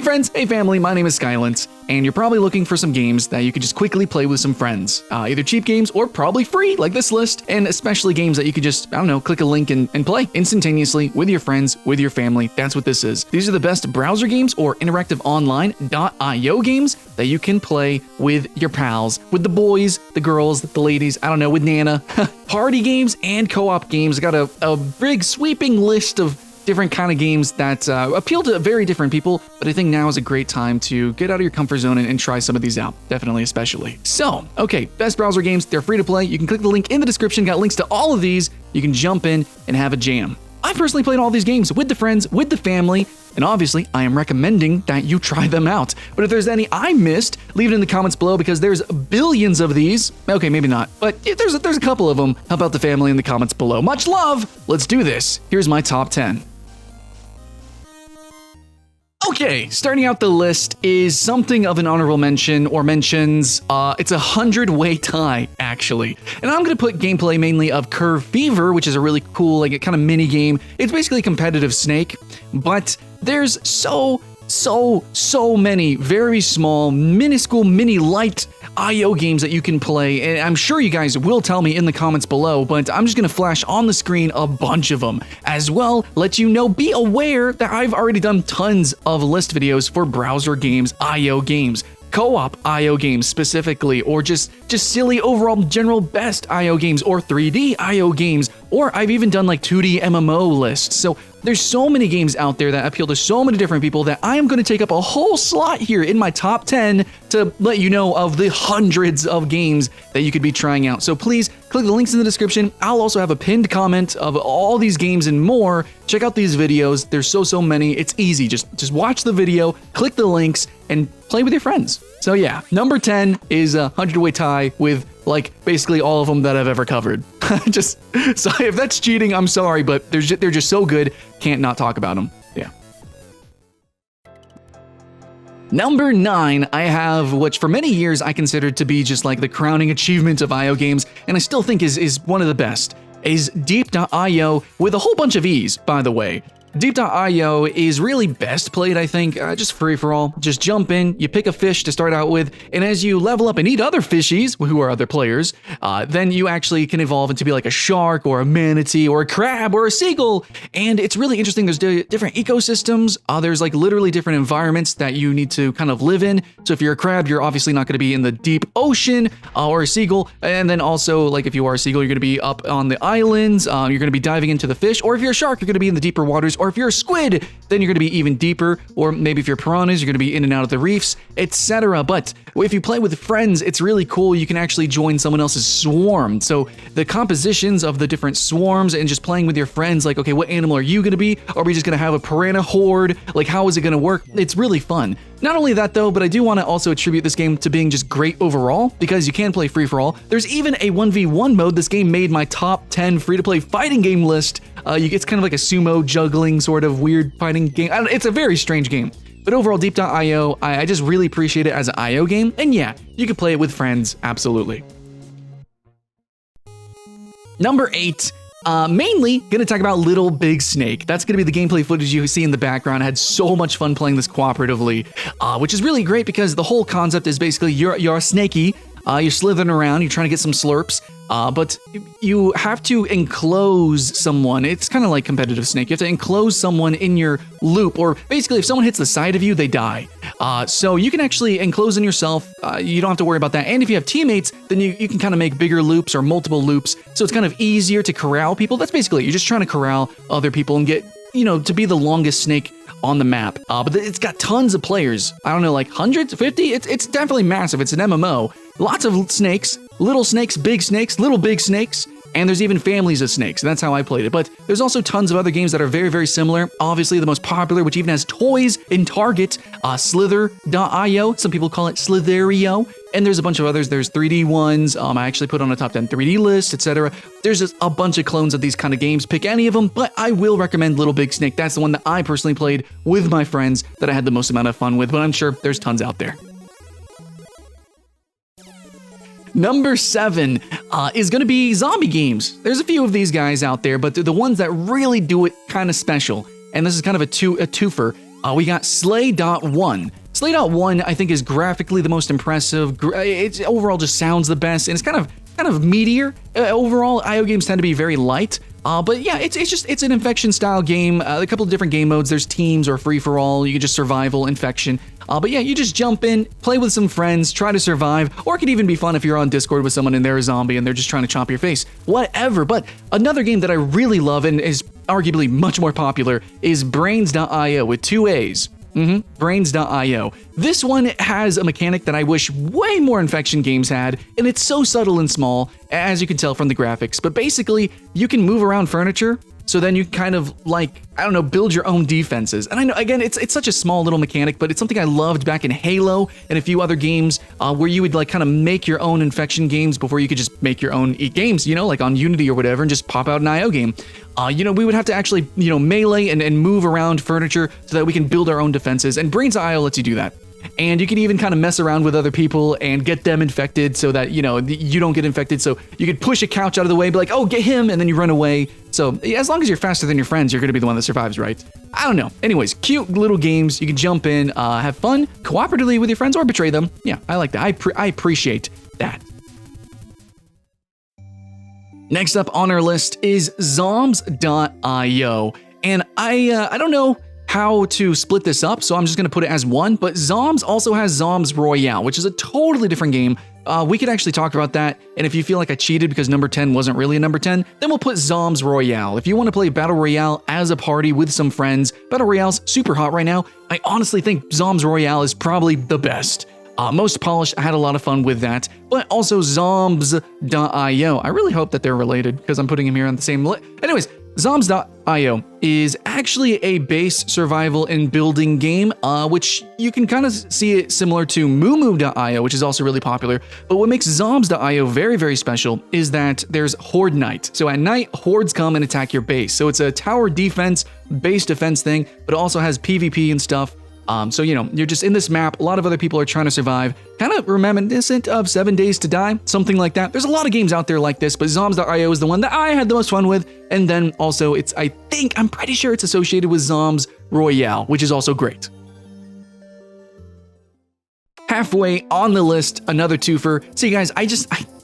friends, hey family, my name is Skylent, and you're probably looking for some games that you could just quickly play with some friends. Either cheap games or probably free, like this list, and especially games that you could just, I don't know, click a link and play instantaneously with your friends, with your family. That's what this is. These are the best browser games or interactive online.io games that you can play with your pals, with the boys, the girls, the ladies, I don't know, with Nana. Party games and co-op games. I got a big sweeping list of different kind of games that appeal to very different people, but I think now is a great time to get out of your comfort zone and try some of these out, definitely especially. So, okay, best browser games, they're free to play. You can click the link in the description, got links to all of these. You can jump in and have a jam. I personally played all these games with the friends, with the family, and obviously I am recommending that you try them out. But if there's any I missed, leave it in the comments below because there's billions of these. Okay, maybe not, but there's a couple of them. How about the family in the comments below? Much love! Let's do this. Here's my top 10. Okay, starting out the list is something of an honorable mention or mentions. It's a 100-way tie, actually. And I'm going to put gameplay mainly of Curvefever, which is a really cool, like, kind of mini game. It's basically competitive Snake, but there's so many very small, minuscule, mini light IO games that you can play, and I'm sure you guys will tell me in the comments below, but I'm just gonna flash on the screen a bunch of them. As well, let you know, be aware that I've already done tons of list videos for browser games, IO games, co-op IO games specifically, or just silly overall general best IO games, or 3D IO games, or I've even done like 2D MMO lists. So there's so many games out there that appeal to so many different people that I am going to take up a whole slot here in my top 10 to let you know of the hundreds of games that you could be trying out. So please click the links in the description. I'll also have a pinned comment of all these games and more. Check out these videos. There's so many. It's easy. Just watch the video, click the links, and play with your friends. So yeah, number 10 is a 100-way tie with like basically all of them that I've ever covered. Just sorry if that's cheating, I'm sorry, but they're just so good, can't not talk about them. Yeah. Number 9, I have, which for many years I considered to be just like the crowning achievement of IO games, and I still think is one of the best, is Deep.io, with a whole bunch of E's, by the way. Deep.io is really best played, I think, just free-for-all. Just jump in, you pick a fish to start out with, and as you level up and eat other fishies, who are other players, then you actually can evolve into be like a shark, or a manatee, or a crab, or a seagull, and it's really interesting. There's different ecosystems, there's like literally different environments that you need to kind of live in. So if you're a crab, you're obviously not going to be in the deep ocean, or a seagull, and then also, like if you are a seagull, you're going to be up on the islands, you're going to be diving into the fish, or if you're a shark, you're going to be in the deeper waters, or if you're a squid, then you're going to be even deeper, or maybe if you're piranhas, you're going to be in and out of the reefs, etc. But if you play with friends, it's really cool. You can actually join someone else's swarm. So the compositions of the different swarms and just playing with your friends, like, okay, what animal are you going to be? Are we just going to have a piranha horde? Like, how is it going to work? It's really fun. Not only that though, but I do want to also attribute this game to being just great overall, because you can play free-for-all. There's even a 1v1 mode. This game made my top 10 free-to-play fighting game list. It's kind of like a sumo juggling sort of weird fighting game. It's a very strange game. But overall, Deep.io, I just really appreciate it as an IO game. And yeah, you can play it with friends, absolutely. Number 8. Mainly gonna talk about Littlebigsnake. That's gonna be the gameplay footage you see in the background. I had so much fun playing this cooperatively, which is really great because the whole concept is basically you're a snakey, you're slithering around, you're trying to get some slurps, but you have to enclose someone. It's kind of like competitive Snake. You have to enclose someone in your loop, or basically if someone hits the side of you, they die. So you can actually enclose in yourself. You don't have to worry about that. And if you have teammates, then you can kind of make bigger loops or multiple loops. So it's kind of easier to corral people. That's basically it. You're just trying to corral other people and get, to be the longest snake on the map. But it's got tons of players. I don't know, like hundreds, 50? It's definitely massive. It's an MMO. Lots of snakes, little snakes, big snakes, little big snakes, and there's even families of snakes. That's how I played it. But there's also tons of other games that are very similar. Obviously, the most popular, which even has toys in Target, Slither.io. Some people call it Slitherio. And there's a bunch of others. There's 3D ones. I actually put on a top 10 3D list, etc. There's just a bunch of clones of these kind of games. Pick any of them, but I will recommend Littlebigsnake. That's the one that I personally played with my friends that I had the most amount of fun with, but I'm sure there's tons out there. Number 7 is going to be zombie games. There's a few of these guys out there, but they're the ones that really do it kind of special. And this is kind of a twofer. we got Slay.one. Slay.one, I think, is graphically the most impressive. It overall just sounds the best, and it's kind of meatier. Overall, IO games tend to be very light. But yeah, it's an infection style game. A couple of different game modes. There's teams or free for all. You can just survival, infection. But yeah, you just jump in, play with some friends, try to survive, or it could even be fun if you're on Discord with someone and they're a zombie and they're just trying to chomp your face. Whatever. But another game that I really love and is arguably much more popular is Brains.io with 2 A's. Brains.io. This one has a mechanic that I wish way more infection games had, and it's so subtle and small, as you can tell from the graphics. But basically, you can move around furniture, so then you kind of like, I don't know, build your own defenses. And I know, again, it's such a small little mechanic, but it's something I loved back in Halo and a few other games where you would like kind of make your own infection games before you could just make your own games, like on Unity or whatever, and just pop out an IO game. We would have to actually, melee and move around furniture so that we can build our own defenses, and Brains.io lets you do that. And you can even kind of mess around with other people and get them infected so that, you don't get infected. So you could push a couch out of the way, be like, oh, get him, and then you run away. So as long as you're faster than your friends, you're going to be the one that survives, right? I don't know. Anyways, cute little games. You can jump in, have fun, cooperatively with your friends, or betray them. Yeah, I like that. I appreciate that. Next up on our list is Zombs.io. And I don't know how to split this up, so I'm just going to put it as one, but Zombs also has Zombs Royale, which is a totally different game. We could actually talk about that, and if you feel like I cheated because number 10 wasn't really a number 10, then we'll put Zombs Royale. If you want to play Battle Royale as a party with some friends, Battle Royale's super hot right now. I honestly think Zombs Royale is probably the best. Most polished, I had a lot of fun with that, but also Zombs.io. I really hope that they're related because I'm putting them here on the same list. Anyways, Zombs.io is actually a base survival and building game, which you can kind of see it similar to Moo.io, which is also really popular. But what makes Zombs.io very, very special is that there's Horde Night. So at night, hordes come and attack your base. So it's a tower defense, base defense thing, but it also has PvP and stuff. So, you're just in this map. A lot of other people are trying to survive. Kind of reminiscent of 7 Days to Die, something like that. There's a lot of games out there like this, but Zombs.io is the one that I had the most fun with. And then also I'm pretty sure it's associated with Zombs Royale, which is also great. Halfway on the list, another twofer. See, guys,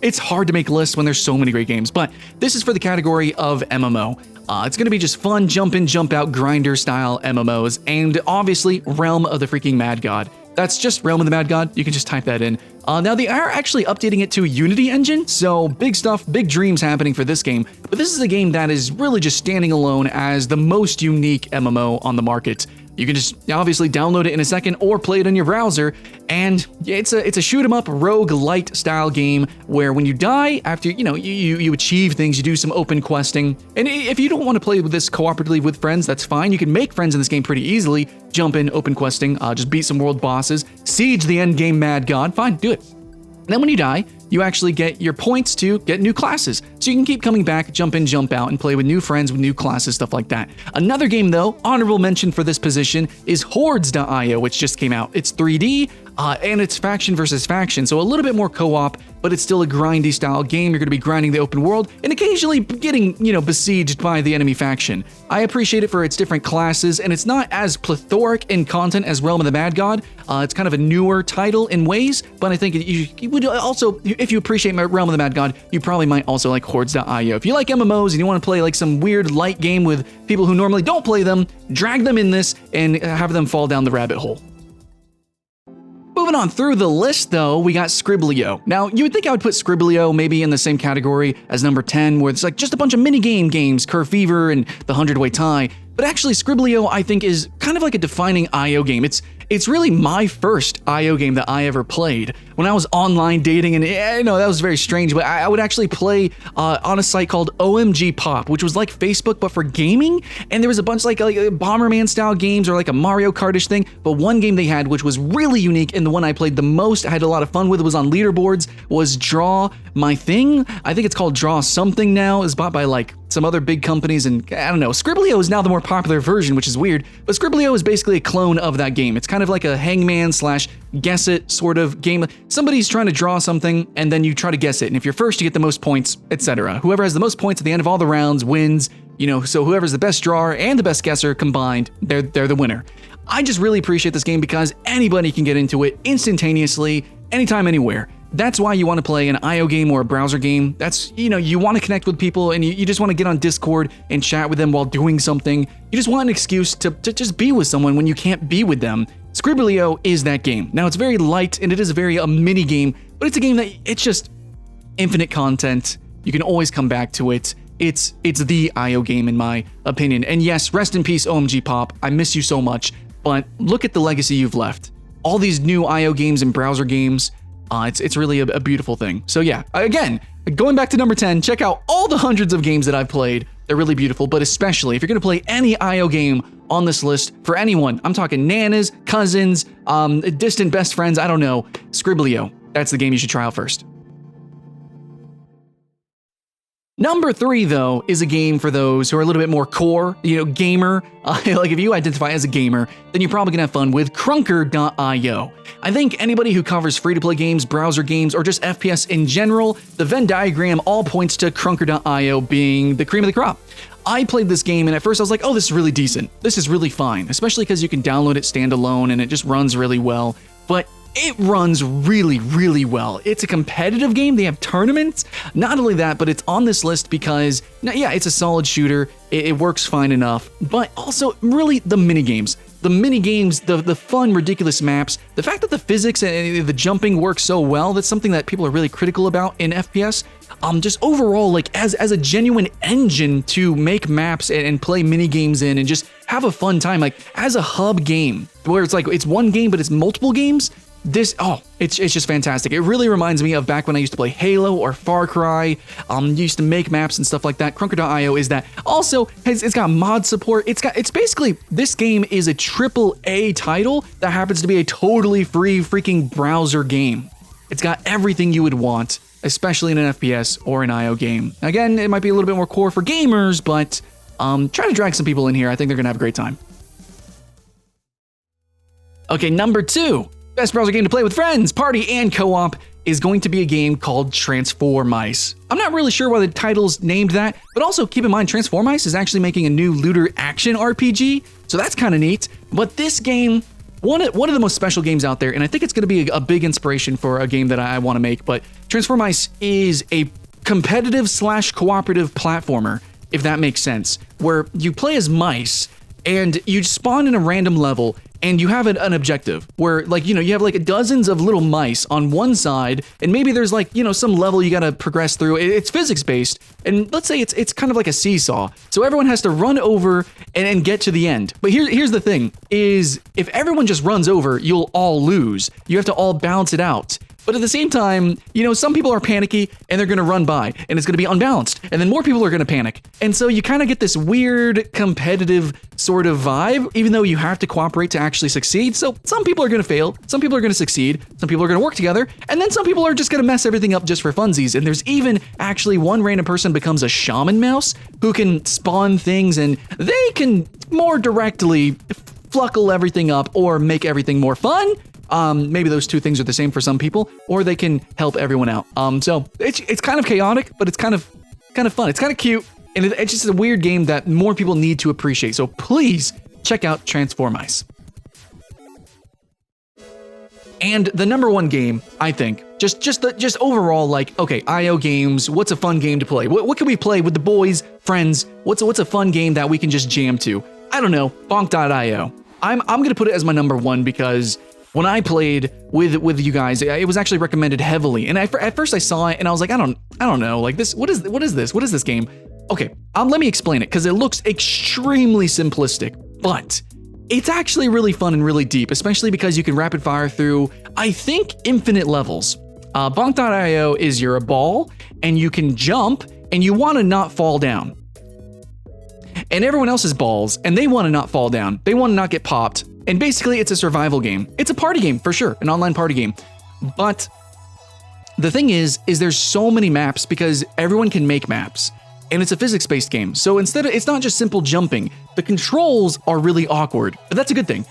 it's hard to make lists when there's so many great games, but this is for the category of MMO. It's going to be just fun jump in, jump out, grinder style MMOs, and obviously Realm of the freaking Mad God. That's just Realm of the Mad God. You can just type that in. Now they are actually updating it to Unity engine, so big stuff, big dreams happening for this game. But this is a game that is really just standing alone as the most unique MMO on the market. You can just obviously download it in a second or play it in your browser, and it's a shoot 'em up roguelite style game where when you die, after you achieve things, you do some open questing. And if you don't want to play with this cooperatively with friends, that's fine. You can make friends in this game pretty easily. Jump in, open questing, just beat some world bosses, siege the end game Mad God. Fine, do it. And then when you die, you actually get your points to get new classes. So you can keep coming back, jump in, jump out, and play with new friends, with new classes, stuff like that. Another game, though, honorable mention for this position is Hordes.io, which just came out. It's 3D, and it's faction versus faction, so a little bit more co-op, but it's still a grindy style game. You're going to be grinding the open world and occasionally getting, besieged by the enemy faction. I appreciate it for its different classes, and it's not as plethoric in content as Realm of the Mad God. It's kind of a newer title in ways, but I think you would also, if you appreciate Realm of the Mad God, you probably might also like Hordes.io. If you like MMOs and you want to play like some weird light game with people who normally don't play them, drag them in this and have them fall down the rabbit hole. Moving on through the list, though, we got Scribble. Now, you would think I would put Scribble maybe in the same category as number 10, where it's like just a bunch of minigame games, Curvefever and the 100-Way Tie. But actually, Scribble, I think, is kind of like a defining IO game. It's really my first IO game that I ever played. When I was online dating, and I know that was very strange, but I would actually play on a site called OMG Pop, which was like Facebook, but for gaming. And there was a bunch like Bomberman style games or like a Mario Kart-ish thing. But one game they had, which was really unique, and the one I played the most, I had a lot of fun with, was on leaderboards, was Draw My Thing. I think it's called Draw Something now. It's bought by like some other big companies, and I don't know. Scribble is now the more popular version, which is weird, but Scribble is basically a clone of that game. It's kind of like a hangman / guess it sort of game. Somebody's trying to draw something, and then you try to guess it, and if you're first, you get the most points, etc. Whoever has the most points at the end of all the rounds wins. So whoever's the best drawer and the best guesser combined, they're the winner. I just really appreciate this game because anybody can get into it instantaneously, anytime, anywhere. That's why you want to play an IO game or a browser game. That's, you want to connect with people and you just want to get on Discord and chat with them while doing something. You just want an excuse to just be with someone when you can't be with them. Scribble is that game. Now, it's very light and it is a mini game, but it's a game that it's just infinite content. You can always come back to it. It's the IO game in my opinion. And yes, rest in peace, OMG Pop. I miss you so much, but look at the legacy you've left. All these new IO games and browser games. It's really a beautiful thing. So yeah, again, going back to number 10, check out all the hundreds of games that I've played. They're really beautiful, but especially if you're going to play any IO game on this list for anyone, I'm talking nanas, cousins, distant best friends, I don't know, Scribble. That's the game you should try out first. Number 3, though, is a game for those who are a little bit more core, gamer. Like if you identify as a gamer, then you're probably gonna have fun with Crunker.io. I think anybody who covers free-to-play games, browser games, or just FPS in general, the Venn diagram all points to Crunker.io being the cream of the crop. I played this game and at first I was like, oh, this is really decent. This is really fine, especially because you can download it standalone and it just runs really well. But it runs really, really well. It's a competitive game. They have tournaments. Not only that, but it's on this list because, yeah, it's a solid shooter. It works fine enough, but also really the minigames. The minigames, the fun, ridiculous maps, the fact that the physics and the jumping work so well, that's something that people are really critical about in FPS. Just overall, like as a genuine engine to make maps and play minigames in and just have a fun time, like as a hub game where it's like, it's one game, but it's multiple games. It's just fantastic. It really reminds me of back when I used to play Halo or Far Cry. Used to make maps and stuff like that. Crunker.io is that. Also, it's got mod support. It's basically, this game is a AAA title that happens to be a totally free freaking browser game. It's got everything you would want, especially in an FPS or an IO game. Again, it might be a little bit more core for gamers, but try to drag some people in here. I think they're gonna have a great time. Okay, number 2. Best browser game to play with friends, party, and co-op is going to be a game called Transformice. I'm not really sure why the title's named that, but also keep in mind Transformice is actually making a new looter action RPG, so that's kind of neat. But this game, one of the most special games out there, and I think it's going to be a big inspiration for a game that I want to make, but Transformice is a competitive / cooperative platformer, if that makes sense, where you play as mice and you spawn in a random level and you have an objective where, like, you have like dozens of little mice on one side, and maybe there's like, some level you gotta progress through. It's physics based, and let's say it's kind of like a seesaw. So everyone has to run over and get to the end. But here's the thing, is if everyone just runs over, you'll all lose. You have to all balance it out. But at the same time, some people are panicky and they're gonna run by and it's gonna be unbalanced, and then more people are gonna panic. And so you kind of get this weird competitive sort of vibe, even though you have to cooperate to actually succeed. So some people are gonna fail, some people are gonna succeed, some people are gonna work together, and then some people are just gonna mess everything up just for funsies. And there's even actually one random person becomes a shaman mouse who can spawn things, and they can more directly fluckle everything up or make everything more fun. Maybe those two things are the same for some people, or they can help everyone out. So it's kind of chaotic, but it's kind of fun. It's kind of cute, and it's just a weird game that more people need to appreciate. So please check out Transformice. And the number 1 game, I think, just overall, like, okay, IO games, what's a fun game to play? What can we play with the boys, friends? What's a fun game that we can just jam to? I don't know, Bonk.io. I'm gonna put it as my number 1 because when I played with you guys, it was actually recommended heavily. And at first I saw it and I was like, I don't know, like this, what is this? What is this game? Okay, let me explain it because it looks extremely simplistic, but it's actually really fun and really deep, especially because you can rapid fire through, I think, infinite levels. Bonk.io is you're a ball and you can jump and you want to not fall down. And everyone else is balls and they want to not fall down. They want to not get popped. And basically, it's a survival game. It's a party game, for sure, an online party game. But the thing is there's so many maps because everyone can make maps. And it's a physics-based game. So it's not just simple jumping. The controls are really awkward, but that's a good thing.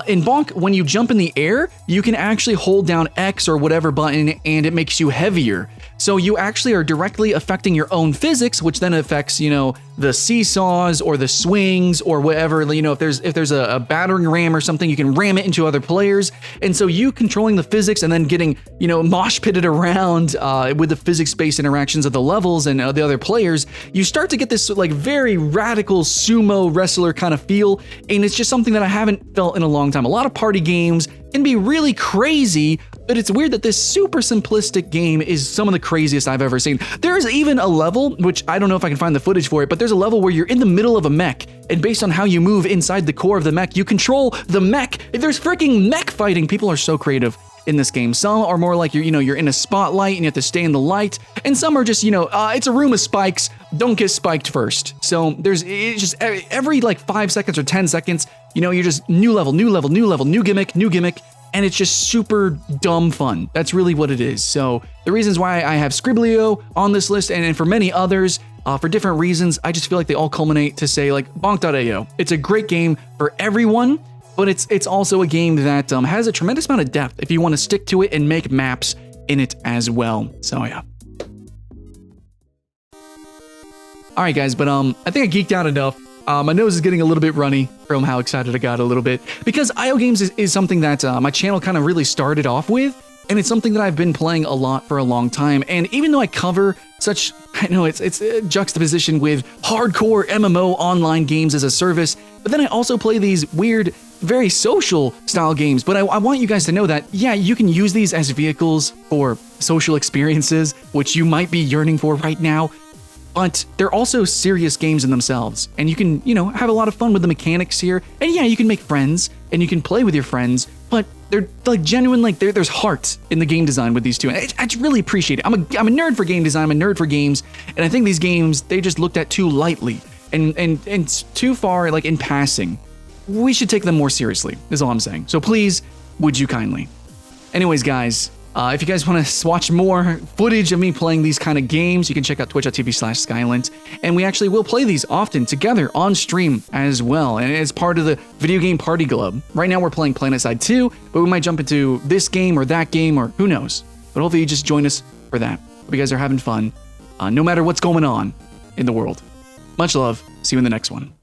In Bonk, when you jump in the air, you can actually hold down X or whatever button and it makes you heavier. So you actually are directly affecting your own physics, which then affects, you know, the seesaws or the swings or whatever. You know, if there's a battering ram or something, you can ram it into other players. And so you controlling the physics and then getting, you know, mosh pitted around with the physics-based interactions of the levels and the other players, you start to get this like very radical sumo wrestler kind of feel. And it's just something that I haven't felt in a long time. A lot of party games can be really crazy, but it's weird that this super simplistic game is some of the craziest I've ever seen. There's even a level, which I don't know if I can find the footage for it, but there's a level where you're in the middle of a mech, and based on how you move inside the core of the mech, you control the mech. There's freaking mech fighting. People are so creative in this game. Some are more like you're in a spotlight and you have to stay in the light, and some are just, it's a room of spikes, don't get spiked first. So it's just every like 5 seconds or 10 seconds, you're just new level, new gimmick, and it's just super dumb fun. That's really what it is. So the reasons why I have Scribble on this list, and for many others, for different reasons, I just feel like they all culminate to say like Bonk.io. It's a great game for everyone, but it's also a game that has a tremendous amount of depth if you want to stick to it and make maps in it as well. So yeah. All right, guys, but I think I geeked out enough. My nose is getting a little bit runny from how excited I got a little bit, because IO games is something that my channel kind of really started off with, and it's something that I've been playing a lot for a long time. And even though I cover such, I know it's a juxtaposition with hardcore MMO online games as a service, but then I also play these weird, very social style games. But I want you guys to know that, yeah, you can use these as vehicles for social experiences, which you might be yearning for right now. But they're also serious games in themselves, and you can, have a lot of fun with the mechanics here. And yeah, you can make friends, and you can play with your friends, but they're like genuine, like there's heart in the game design with these two. And I just really appreciate it. I'm a nerd for game design, I'm a nerd for games, and I think these games, they just looked at too lightly and too far, like in passing. We should take them more seriously, is all I'm saying. So please, would you kindly? Anyways, guys, if you guys want to watch more footage of me playing these kind of games, you can check out twitch.tv/Skylent, and we actually will play these often together on stream as well, and it's part of the Video Game Party Club. Right now we're playing PlanetSide 2, but we might jump into this game or that game, or who knows. But hopefully you just join us for that. Hope you guys are having fun, no matter what's going on in the world. Much love. See you in the next one.